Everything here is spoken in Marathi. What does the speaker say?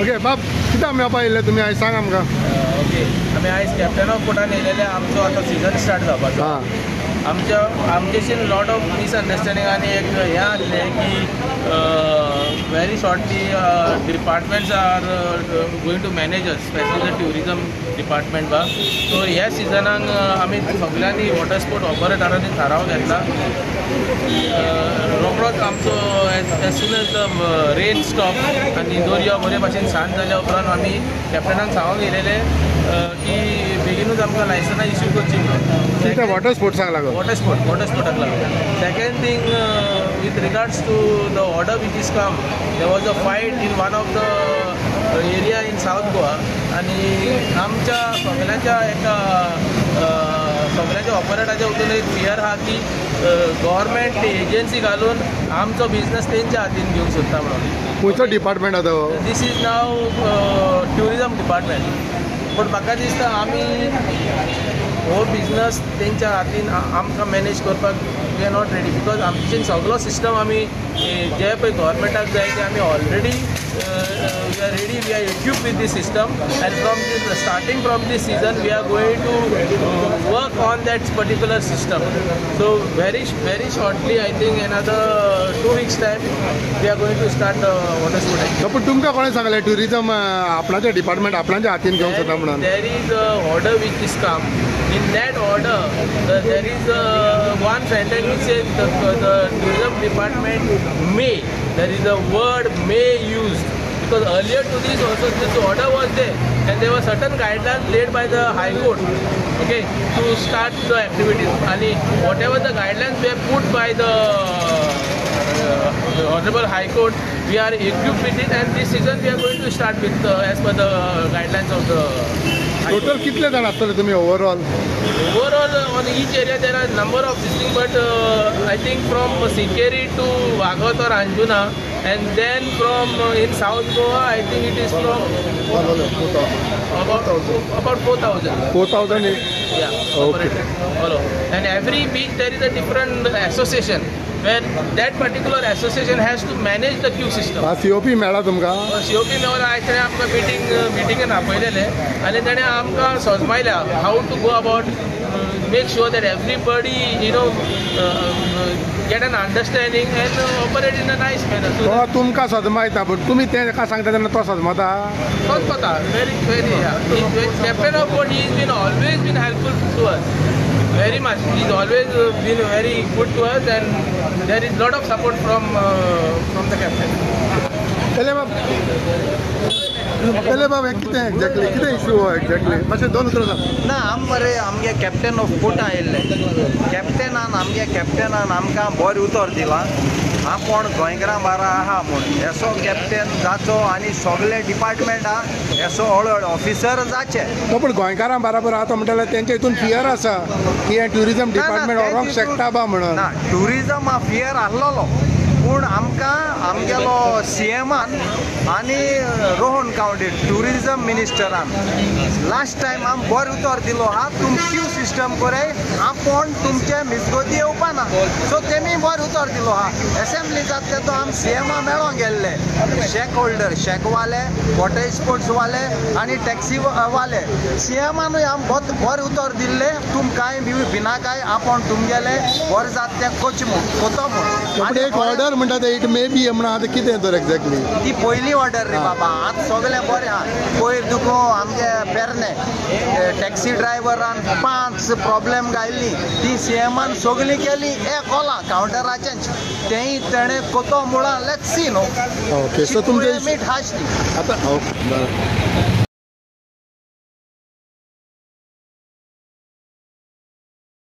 ओके बाब कितें मेळपा येयले तुमी आयज सांग आमकां. ओके आमी आयज कॅप्टन ऑफ कोर्टान येयलेले आमचो आतां सिजन स्टार्ट जावपाचो. आमचेशी लॉट ऑफ मिसअंडरस्टँडींग आनी एक हें आसलें की very shortly departments are going to manage us specially the tourism department बा. सो ह्या सिजनाक आमी सगळ्यांनी वॉटर स्पोर्ट ऑपरेटरांनी थाराव घेतला. रोखडोच आमचो as soon as the rain stop आनी दर्यो बरे भशेन शांत जाल्या उपरांत आमी कॅप्टनाक सांगूंक येयलेले की बेगीनूच आमकां लायसन्स इश्यू करची म्हणून. वॉटर स्पोर्ट्साक लागून वॉटर स्पोर्टाक लागून. Second thing with regards to the order which is come, there was a fight in one of the area in South Goa आणि आमच्या सगळ्यांच्या एका सगळ्यांच्या ऑपरेटराच्या वतीन एक फियर आहा की गव्हर्मेंट एजन्सी घालून आमचो बिझनेस तेंच्या हातीन घेवंक सोदता म्हणून. खंयचो डिपार्टमेंट आसा तो? दीस इज नाव ट्युरिजम डिपार्टमेंट. पण म्हाका दिसता आमी हो बिझनस तेंच्या हातीन आमकां मॅनेज करपाक we are not ready because आमचे सगळो सिस्टम आमी जे पळय गव्हर्मेंटाक जाय ते आमी already we are ready, we are equipped with this system and from this starting from this season we are going to work on that particular system. So very shortly I think another 2 weeks time we are going to start water sports. पण तुमकां कोणें सांगलें ट्युरिजम आपणाचे डिपार्टमेंट आपणाच्या हातीन घेवंक सोदता म्हणून? There is a order which is come. In that order there is one sentence which says the tourism department may. There is a word may used because earlier to this also this order was there and there were certain guidelines laid by the High Court, okay, to start the activities and whatever the guidelines were put by the Honorable High Court, we are equipped with it and this season we are going to start with as per the guidelines of the total कितले जाण आसतले तुमी overall? Overall on each area there are number of this thing, but I think from Sikeri to Vagat or Anjuna and then from in South Goa I think it is from about 4,000. 4,000? Yeah. Okay. Follow. And every beach there is a different association where that particular association has to manage the queue system. COP मेळ्ळा तुमकां? COP मेळ्ळा. आयज ताणें आमकां मिटिंगेन आपयलेले आनी ताणें आमकां समजमायल्या how to go about make sure that everybody get an understanding and operate in a nice manner. तो तुमकां सदमायता पण तुमी तेका सांगता तेन्ना तो सदमता? सदमता. Very Captain of boat, he has always been helpful to us. Very much. He's always been very good to us and there is lot of support from the captain. पहिले बाब कितें एक्झॅक्टली कितें इश्यू हो एक्झॅक्टली मातशें दोन उतरां सांग. ना आम मरे आमगे कॅप्टन ऑफ कोर्टा येयल्ले. कॅप्टनान आमकां बरें उतर दिलां आपण गोंयकारां बारा आहा म्हूण. एसो कॅप्टन जाचो आनी सगळे डिपार्टमेंट आहा एसो हळूहळू ऑफिसर जाचे. तो पण गोंयकारां बराबर आहा म्हणटाले तेंच्या हितून फियर आसा की हें ट्युरिजम डिपार्टमेंट व्हरोंक शकता बा म्हणून? ना ट्युरिजम हा फियर आसलोलो पूण आमकां आमगेलो CMान आनी Rohan Gawde tourism मिनिस्टरान last time आम बरें उतर दिलो हा तुम क्यू सिस्टम कराय आपण तुमचे मिसगोती येवपा ना. सो तेमी बरें उतर दिलो हा. असेंब्ली जातले तो आम CMा मेळोंक गेल्ले शेक होल्डर शेकवाले वॉटर स्पोर्ट्सवाले आनी टॅक्सी वाले. CMानूय आम बरें उतर दिल्ले तुम कांय भिना काय आपण तुमगेले बरें जात तें कोतो म्हूण. एक ऑर्डर म्हणटा ते इट मे बी म्हणून आतां कितें तर एक्झॅक्टली? ती पयली ऑर्डर रे बाबा. आतां सगळें बरें आहा. पयर तुका आमगे पेरने टॅक्सी ड्रायव्हरान 5 प्रॉब्लेम घायल्ली ती CMान सगळी केली. एक होला कावंटराचेंच तेंय तेणें कोतो मुळा लेट्स सी न्हू. ओके सो तुमचे मीठ हासली आतां.